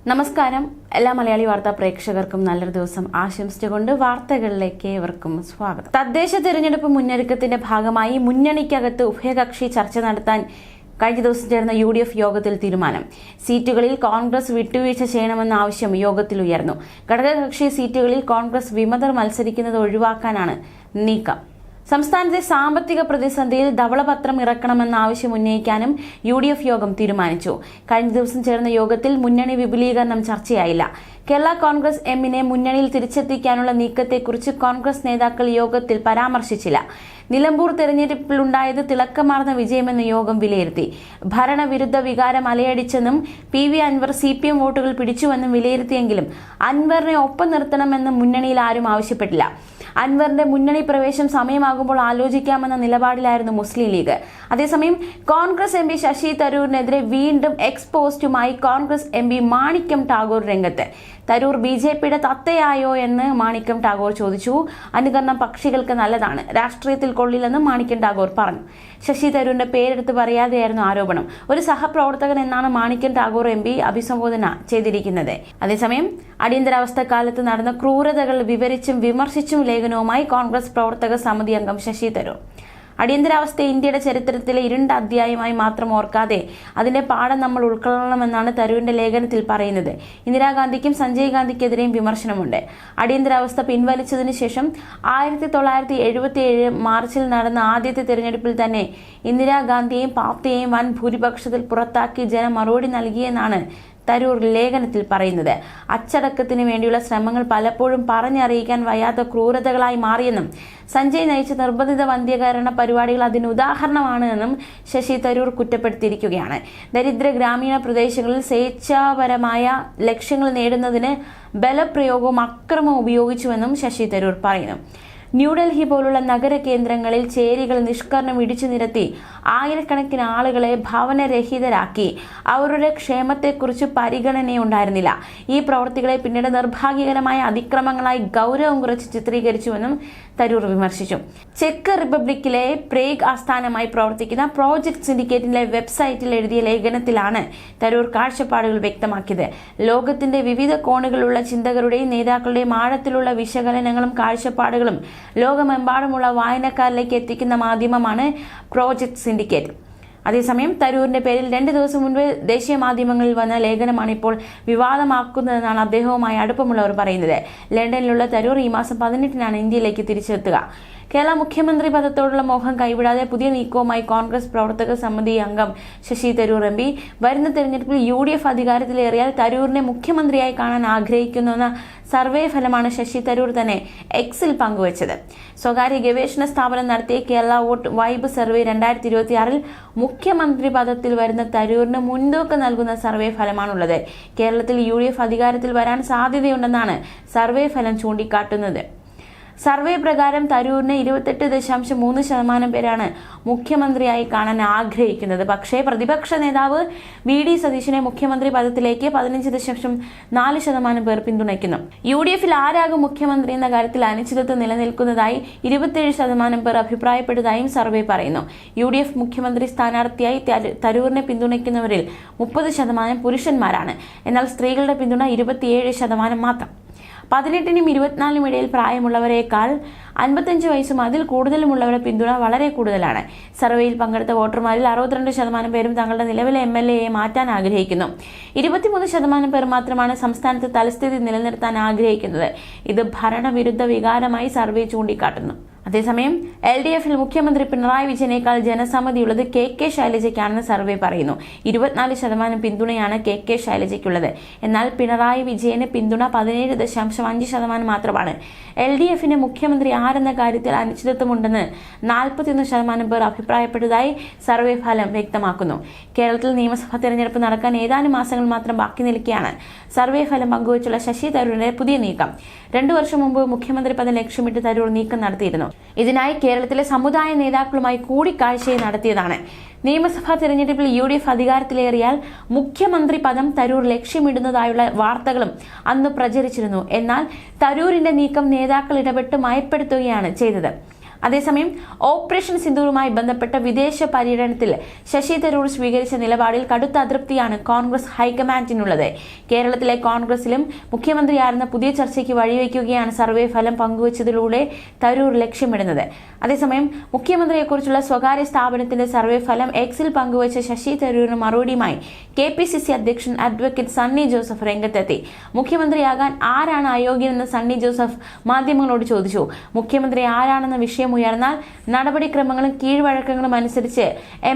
നമസ്കാരം. എല്ലാ മലയാളി വാർത്താ പ്രേക്ഷകർക്കും നല്ലൊരു ദിവസം ആശംസിച്ചുകൊണ്ട് വാർത്തകളിലേക്ക് ഏവർക്കും സ്വാഗതം. തദ്ദേശ തെരഞ്ഞെടുപ്പ് മുന്നൊരുക്കത്തിന്റെ ഭാഗമായി മുന്നണിക്കകത്ത് ഉഭയകക്ഷി ചർച്ച നടത്താൻ കഴിഞ്ഞ ദിവസം ചേർന്ന UDF യോഗത്തിൽ തീരുമാനം. സീറ്റുകളിൽ കോൺഗ്രസ് വിട്ടുവീഴ്ച ചെയ്യണമെന്ന ആവശ്യം യോഗത്തിൽ ഉയർന്നു. ഘടകകക്ഷി സീറ്റുകളിൽ കോൺഗ്രസ് വിമതർ മത്സരിക്കുന്നത് ഒഴിവാക്കാനാണ് നീക്കം. സംസ്ഥാനത്തെ സാമ്പത്തിക പ്രതിസന്ധിയിൽ ധവളപത്രം ഇറക്കണമെന്ന ആവശ്യം ഉന്നയിക്കാനും UDF യോഗം തീരുമാനിച്ചു. കഴിഞ്ഞ ദിവസം ചേർന്ന യോഗത്തിൽ മുന്നണി വിപുലീകരണം ചർച്ചയായില്ല. കേരള കോൺഗ്രസ് എമ്മിനെ മുന്നണിയിൽ തിരിച്ചെത്തിക്കാനുള്ള നീക്കത്തെക്കുറിച്ച് കോൺഗ്രസ് നേതാക്കൾ യോഗത്തിൽ പരാമർശിച്ചില്ല. നിലമ്പൂർ തെരഞ്ഞെടുപ്പിലുണ്ടായത് തിളക്കമാർന്ന വിജയമെന്ന് യോഗം വിലയിരുത്തി. ഭരണവിരുദ്ധ വികാരം അലയടിച്ചെന്നും PV അൻവർ CPM വോട്ടുകൾ പിടിച്ചുവെന്നും വിലയിരുത്തിയെങ്കിലും അൻവറിനെ ഒപ്പം നിർത്തണമെന്ന് മുന്നണിയിൽ ആരും ആവശ്യപ്പെട്ടില്ല. അൻവറിന്റെ മുന്നണി പ്രവേശം സമയമാകുമ്പോൾ ആലോചിക്കാമെന്ന നിലപാടിലായിരുന്നു മുസ്ലിം ലീഗ്. അതേസമയം കോൺഗ്രസ് MP ശശി തരൂരിനെതിരെ വീണ്ടും എക്സ്പോസ്റ്റുമായി കോൺഗ്രസ് MP മാണിക്യം ടാഗോർ രംഗത്ത്. തരൂർ BJPയുടെ തത്തയായോ എന്ന് മാണിക്യം ടാഗോർ ചോദിച്ചു. അനുകരണം പക്ഷികൾക്ക് നല്ലതാണ്, രാഷ്ട്രീയത്തിൽ കൊള്ളില്ലെന്നും മാണിക്യം ടാഗോർ പറഞ്ഞു. ശശി തരൂരിന്റെ പേരെടുത്ത് പറയാതെയായിരുന്നു ആരോപണം. ഒരു സഹപ്രവർത്തകൻ എന്നാണ് മാണിക്യം ടാഗോർ MP അഭിസംബോധന ചെയ്തിരിക്കുന്നത്. അതേസമയം അടിയന്തരാവസ്ഥ കാലത്ത് നടന്ന ക്രൂരതകൾ വിവരിച്ചും വിമർശിച്ചും ലേഖനവുമായി കോൺഗ്രസ് പ്രവർത്തക സമിതി അംഗം ശശി തരൂർ. അടിയന്തരാവസ്ഥ ഇന്ത്യയുടെ ചരിത്രത്തിലെ ഇരുണ്ട അധ്യായമായി മാത്രം ഓർക്കാതെ അതിന്റെ പാഠം നമ്മൾ ഉൾക്കൊള്ളണമെന്നാണ് തരൂരിന്റെ ലേഖനത്തിൽ പറയുന്നത്. ഇന്ദിരാഗാന്ധിക്കും സഞ്ജയ് ഗാന്ധിക്കെതിരെയും വിമർശനമുണ്ട്. അടിയന്തരാവസ്ഥ പിൻവലിച്ചതിനു ശേഷം 1977 മാർച്ചിൽ നടന്ന ആദ്യത്തെ തെരഞ്ഞെടുപ്പിൽ തന്നെ ഇന്ദിരാഗാന്ധിയെയും പാർട്ടിയെയും വൻ ഭൂരിപക്ഷത്തിൽ പുറത്താക്കി ജനം മറുപടി നൽകിയെന്നാണ് തരൂർ ലേഖനത്തിൽ പറയുന്നത്. അച്ചടക്കത്തിന് വേണ്ടിയുള്ള ശ്രമങ്ങൾ പലപ്പോഴും പറഞ്ഞറിയിക്കാൻ വയ്യാത്ത ക്രൂരതകളായി മാറിയെന്നും സഞ്ജയ് നയിച്ച നിർബന്ധിത വന്ധ്യകരണ പരിപാടികൾ അതിന് ഉദാഹരണമാണ് എന്നും ശശി തരൂർ കുറ്റപ്പെടുത്തിയിരിക്കുകയാണ്. ദരിദ്ര ഗ്രാമീണ പ്രദേശങ്ങളിൽ സ്വേച്ഛാപരമായ ലക്ഷ്യങ്ങൾ നേടുന്നതിന് ബലപ്രയോഗവും അക്രമവും ഉപയോഗിച്ചുവെന്നും ശശി തരൂർ പറയുന്നു. ന്യൂഡൽഹി പോലുള്ള നഗര കേന്ദ്രങ്ങളിൽ ചേരികൾ നിഷ്കരണം ഇടിച്ചു നിരത്തി ആയിരക്കണക്കിന് ആളുകളെ ഭവനരഹിതരാക്കി. അവരുടെ ക്ഷേമത്തെക്കുറിച്ച് പരിഗണനയുണ്ടായിരുന്നില്ല. ഈ പ്രവൃത്തികളെ പിന്നീട് നിർഭാഗ്യകരമായ അതിക്രമങ്ങളായി ഗൗരവം കുറച്ച് ചിത്രീകരിച്ചുവെന്നും തരൂർ വിമർശിച്ചു. ചെക്ക് റിപ്പബ്ലിക്കിലെ പ്രേഗ് ആസ്ഥാനമായി പ്രവർത്തിക്കുന്ന പ്രോജക്ട് സിൻഡിക്കേറ്റിന്റെ വെബ്സൈറ്റിൽ എഴുതിയ ലേഖനത്തിലാണ് തരൂർ കാഴ്ചപ്പാടുകൾ വ്യക്തമാക്കിയത്. ലോകത്തിന്റെ വിവിധ കോണുകളിലുള്ള ചിന്തകരുടെയും നേതാക്കളുടെയും ആഴത്തിലുള്ള വിശകലനങ്ങളും കാഴ്ചപ്പാടുകളും ലോകമെമ്പാടുമുള്ള വായനക്കാരിലേക്ക് എത്തിക്കുന്ന മാധ്യമമാണ് പ്രോജക്ട് സിൻഡിക്കേറ്റ്. അതേസമയം തരൂരിന്റെ പേരിൽ 2 ദിവസം മുൻപ് ദേശീയ മാധ്യമങ്ങളിൽ വന്ന ലേഖനമാണ് ഇപ്പോൾ വിവാദമാക്കുന്നതെന്നാണ് അദ്ദേഹവുമായി അടുപ്പമുള്ളവർ പറയുന്നത്. ലണ്ടനിലുള്ള തരൂർ ഈ മാസം 18-നാണ് ഇന്ത്യയിലേക്ക് തിരിച്ചെത്തുക. കേരള മുഖ്യമന്ത്രി പദത്തോടുള്ള മോഹം കൈവിടാതെ പുതിയ നീക്കവുമായി കോൺഗ്രസ് പ്രവർത്തക സമിതി അംഗം ശശി തരൂർ MP വരുന്ന തെരഞ്ഞെടുപ്പിൽ UDF അധികാരത്തിലേറിയാൽ തരൂരിനെ മുഖ്യമന്ത്രിയായി കാണാൻ ആഗ്രഹിക്കുന്നുവെന്ന സർവേ ഫലമാണ് ശശി തരൂർ തന്നെ Xൽ പങ്കുവച്ചത്. സ്വകാര്യ ഗവേഷണ സ്ഥാപനം നടത്തിയ കേരള വോട്ട് വൈബ് സർവേ 2026-ൽ മുഖ്യമന്ത്രി പദത്തിൽ വരുന്ന തരൂരിന് മുൻതൂക്കം നൽകുന്ന സർവേ ഫലമാണുള്ളത്. കേരളത്തിൽ UDF അധികാരത്തിൽ വരാൻ സാധ്യതയുണ്ടെന്നാണ് സർവേ ഫലം ചൂണ്ടിക്കാട്ടുന്നത്. സർവേ പ്രകാരം തരൂരിന് 28.3% പേരാണ് മുഖ്യമന്ത്രിയായി കാണാൻ ആഗ്രഹിക്കുന്നത്. പക്ഷേ പ്രതിപക്ഷ നേതാവ് VD സതീശനെ മുഖ്യമന്ത്രി പദത്തിലേക്ക് 15.4% പേർ പിന്തുണയ്ക്കുന്നു. UDFൽ ആരാകും മുഖ്യമന്ത്രി എന്ന കാര്യത്തിൽ അനിശ്ചിതത്വം നിലനിൽക്കുന്നതായി 27% പേർ അഭിപ്രായപ്പെട്ടതായും സർവേ പറയുന്നു. UDF മുഖ്യമന്ത്രി സ്ഥാനാർത്ഥിയായി തരൂരിനെ പിന്തുണയ്ക്കുന്നവരിൽ 30% പുരുഷന്മാരാണ്. എന്നാൽ സ്ത്രീകളുടെ പിന്തുണ 27% മാത്രം. 18-നും 24-നും ഇടയിൽ പ്രായമുള്ളവരെക്കാൾ 55 വയസ്സും അതിൽ കൂടുതലുമുള്ളവരുടെ പിന്തുണ വളരെ കൂടുതലാണ്. സർവേയിൽ പങ്കെടുത്ത വോട്ടർമാരിൽ 62% പേരും തങ്ങളുടെ നിലവിലെ MLAയെ മാറ്റാൻ ആഗ്രഹിക്കുന്നു. 23% പേർ മാത്രമാണ് സംസ്ഥാനത്ത് തലസ്ഥിതി നിലനിർത്താൻ ആഗ്രഹിക്കുന്നത്. ഇത് ഭരണവിരുദ്ധ വികാരമായി സർവേ ചൂണ്ടിക്കാട്ടുന്നു. അതേസമയം LDFൽ മുഖ്യമന്ത്രി പിണറായി വിജയനേക്കാൾ ജനസമ്മതിയുള്ളത് KK ശൈലജയ്ക്കാണെന്ന് സർവേ പറയുന്നു. 24% പിന്തുണയാണ് KK ശൈലജയ്ക്കുള്ളത്. എന്നാൽ പിണറായി വിജയന് പിന്തുണ 17.5% മാത്രമാണ്. LDFന് മുഖ്യമന്ത്രി ആരെന്ന കാര്യത്തിൽ അനിശ്ചിതത്വമുണ്ടെന്ന് 41% പേർ അഭിപ്രായപ്പെട്ടതായി സർവേ ഫലം വ്യക്തമാക്കുന്നു. കേരളത്തിൽ നിയമസഭാ തെരഞ്ഞെടുപ്പ് നടക്കാൻ ഏതാനും മാസങ്ങൾ മാത്രം ബാക്കി നിൽക്കെയാണ് സർവേ ഫലം പങ്കുവച്ചുള്ള ശശി തരൂരിന്റെ പുതിയ നീക്കം. 2 വർഷം മുമ്പ് മുഖ്യമന്ത്രി പദം ലക്ഷ്യമിട്ട് തരൂർ നീക്കം നടത്തിയിരുന്നു. ഇതിനായി കേരളത്തിലെ സമുദായ നേതാക്കളുമായി കൂടിക്കാഴ്ചയും നടത്തിയതാണ്. നിയമസഭാ തെരഞ്ഞെടുപ്പിൽ UDF അധികാരത്തിലേറിയാൽ മുഖ്യമന്ത്രി പദം തരൂർ ലക്ഷ്യമിടുന്നതായുള്ള വാർത്തകളും അന്ന് പ്രചരിച്ചിരുന്നു. എന്നാൽ തരൂരിന്റെ നീക്കം നേതാക്കൾ ഇടപെട്ട് മയപ്പെടുത്തുകയാണ് ചെയ്തത്. അതേസമയം ഓപ്പറേഷൻ സിന്ദൂറുമായി ബന്ധപ്പെട്ട വിദേശ പര്യടനത്തിൽ ശശി തരൂർ സ്വീകരിച്ച നിലപാടിൽ കടുത്ത അതൃപ്തിയാണ് കോൺഗ്രസ് ഹൈക്കമാൻഡിനുള്ളത്. കേരളത്തിലെ കോൺഗ്രസിലും മുഖ്യമന്ത്രിയായിരുന്ന പുതിയ ചർച്ചയ്ക്ക് വഴിവെക്കുകയാണ് സർവേ ഫലം പങ്കുവച്ചതിലൂടെ തരൂർ ലക്ഷ്യമിടുന്നത്. അതേസമയം മുഖ്യമന്ത്രിയെക്കുറിച്ചുള്ള സ്വകാര്യ സ്ഥാപനത്തിന്റെ സർവേ ഫലം എക്സിൽ പങ്കുവച്ച ശശി തരൂരിന് മറുപടിയുമായി KPCC അധ്യക്ഷൻ അഡ്വക്കേറ്റ് സണ്ണി ജോസഫ് രംഗത്തെത്തി. മുഖ്യമന്ത്രിയാകാൻ ആരാണ് അയോഗ്യനെന്ന് സണ്ണി ജോസഫ് മാധ്യമങ്ങളോട് ചോദിച്ചു. മുഖ്യമന്ത്രി ആരാണെന്ന വിഷയം ഉയർന്നാൽ നടപടിക്രമങ്ങളും കീഴ്വഴക്കങ്ങളും അനുസരിച്ച്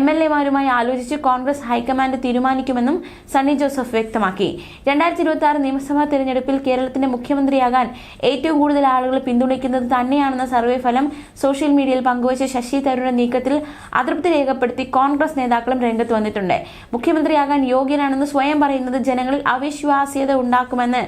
MLA-മാരുമായി ആലോചിച്ച് കോൺഗ്രസ് ഹൈക്കമാൻഡ് തീരുമാനിക്കുമെന്നും സണ്ണി ജോസഫ് വ്യക്തമാക്കി. 2026 നിയമസഭാ തെരഞ്ഞെടുപ്പിൽ കേരളത്തിന്റെ മുഖ്യമന്ത്രിയാകാൻ ഏറ്റവും കൂടുതൽ ആളുകൾ പിന്തുണയ്ക്കുന്നത് തന്നെയാണെന്ന സർവേ ഫലം സോഷ്യൽ മീഡിയയിൽ പങ്കുവച്ച ശശി തരൂരിന്റെ നീക്കത്തിൽ അതൃപ്തി രേഖപ്പെടുത്തി കോൺഗ്രസ് നേതാക്കളും രംഗത്ത് വന്നിട്ടുണ്ട്. മുഖ്യമന്ത്രിയാകാൻ യോഗ്യനാണെന്ന് സ്വയം പറയുന്നത് ജനങ്ങളിൽ അവിശ്വാസ്യത ഉണ്ടാക്കുമെന്ന്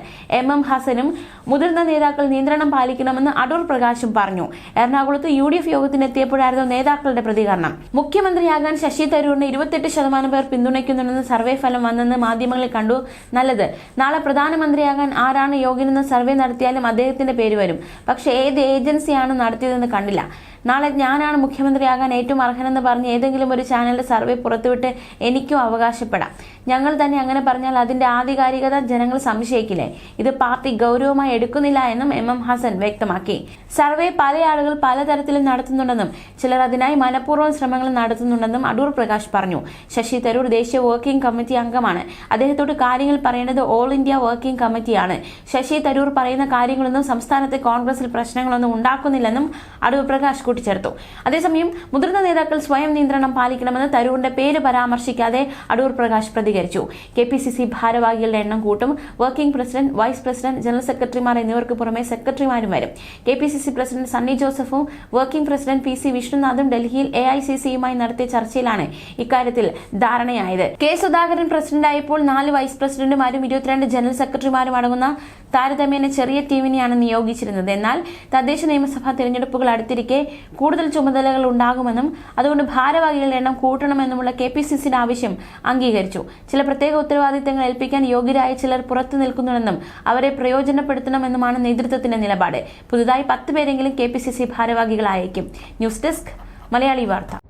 MM ഹസനും മുതിർന്ന നേതാക്കൾ നിയന്ത്രണം പാലിക്കണമെന്ന് അടൂർ പ്രകാശും പറഞ്ഞു. എറണാകുളത്ത് UDF യോഗത്തിനെത്തിയപ്പോഴായിരുന്നു നേതാക്കളുടെ പ്രതികരണം. മുഖ്യമന്ത്രിയാകാൻ ശശി തരൂരിന് 28% പേർ പിന്തുണയ്ക്കുന്നുണ്ടെന്ന് സർവേ ഫലം വന്നെന്ന് മാധ്യമങ്ങളിൽ കണ്ടു. നല്ലത്. നാളെ പ്രധാനമന്ത്രിയാകാൻ ആരാണ് യോഗ്യനെന്ന് സർവേ നടത്തിയാലും അദ്ദേഹത്തിന്റെ പേര് വരും. പക്ഷേ ഏത് ഏജൻസിയാണ് നടത്തിയതെന്ന് കണ്ടില്ല. നാളെ ഞാനാണ് മുഖ്യമന്ത്രിയാകാൻ ഏറ്റവും അർഹനെന്ന് പറഞ്ഞ് ഏതെങ്കിലും ഒരു ചാനലിന്റെ സർവേ പുറത്തുവിട്ട് എനിക്കും അവകാശപ്പെടാം. ഞങ്ങൾ തന്നെ അങ്ങനെ പറഞ്ഞാൽ അതിന്റെ ആധികാരികത ജനങ്ങൾ സംശയിക്കില്ലേ? ഇത് പാർട്ടി ഗൗരവമായി എടുക്കുന്നില്ല എന്നും MM ഹസൻ വ്യക്തമാക്കി. സർവേ പല ആളുകൾ പലതരത്തിലും നടത്തുന്നുണ്ടെന്നും ചിലർ അതിനായി മനഃപൂർവ്വം ശ്രമങ്ങൾ നടത്തുന്നുണ്ടെന്നും അടൂർ പ്രകാശ് പറഞ്ഞു. ശശി തരൂർ ദേശീയ വർക്കിംഗ് കമ്മിറ്റി അംഗമാണ്. അദ്ദേഹത്തോട് കാര്യങ്ങൾ പറയേണ്ടത് ഓൾ ഇന്ത്യ വർക്കിംഗ് കമ്മിറ്റിയാണ്. ശശി തരൂർ പറയുന്ന കാര്യങ്ങളൊന്നും സംസ്ഥാനത്തെ കോൺഗ്രസിൽ പ്രശ്നങ്ങളൊന്നും ഉണ്ടാക്കുന്നില്ലെന്നും അടൂർ പ്രകാശ് കൂട്ടിച്ചേർത്തു. അതേസമയം മുതിർന്ന നേതാക്കൾ സ്വയം നിയന്ത്രണം പാലിക്കണമെന്ന് തരൂരിന്റെ പേര് പരാമർശിക്കാതെ അടൂർ പ്രകാശ് പ്രതികരിച്ചു. KPCC ഭാരവാഹികളുടെ എണ്ണം കൂട്ടും. Working president, vice president, general സെക്രട്ടറിമാർ എന്നിവർക്ക് പുറമെ സെക്രട്ടറിമാരും വരും. KPCC പ്രസിഡന്റ് സണ്ണി ജോസഫും വർക്കിംഗ് പ്രസിഡന്റ് PC വിഷ്ണുനാഥും ഡൽഹിയിൽ AICC-യുമായി നടത്തിയ ചർച്ചയിലാണ് ഇക്കാര്യത്തിൽ ധാരണയായത്. K സുധാകരൻ പ്രസിഡന്റായപ്പോൾ 4 വൈസ് പ്രസിഡന്റുമാരും 22 ജനറൽ സെക്രട്ടറിമാരും അടങ്ങുന്ന താരതമ്യേന ചെറിയ ടീമിനെയാണ് നിയോഗിച്ചിരുന്നത്. എന്നാൽ തദ്ദേശ നിയമസഭാ തെരഞ്ഞെടുപ്പുകൾ അടുത്തിരിക്കെ കൂടുതൽ ചുമതലകൾ ഉണ്ടാകുമെന്നും അതുകൊണ്ട് ഭാരവാഹികളുടെ എണ്ണം കൂട്ടണമെന്നുമുള്ള KPCC-യുടെ ആവശ്യം അംഗീകരിച്ചു. ചില പ്രത്യേക ഉത്തരവാദിത്തങ്ങൾ ഏൽപ്പിക്കാൻ യോഗ്യരായ ചിലർ പുറത്തു നിൽക്കുന്നുണ്ടെന്നും അവരെ പ്രയോജനപ്പെടുത്തണമെന്നുമാണ് നേതൃത്വത്തിന്റെ നിലപാട്. പുതുതായി 10 പേരെങ്കിലും KPCC ഭാരവാഹികളായേക്കും. ന്യൂസ് ഡെസ്ക് മലയാളി വാർത്ത.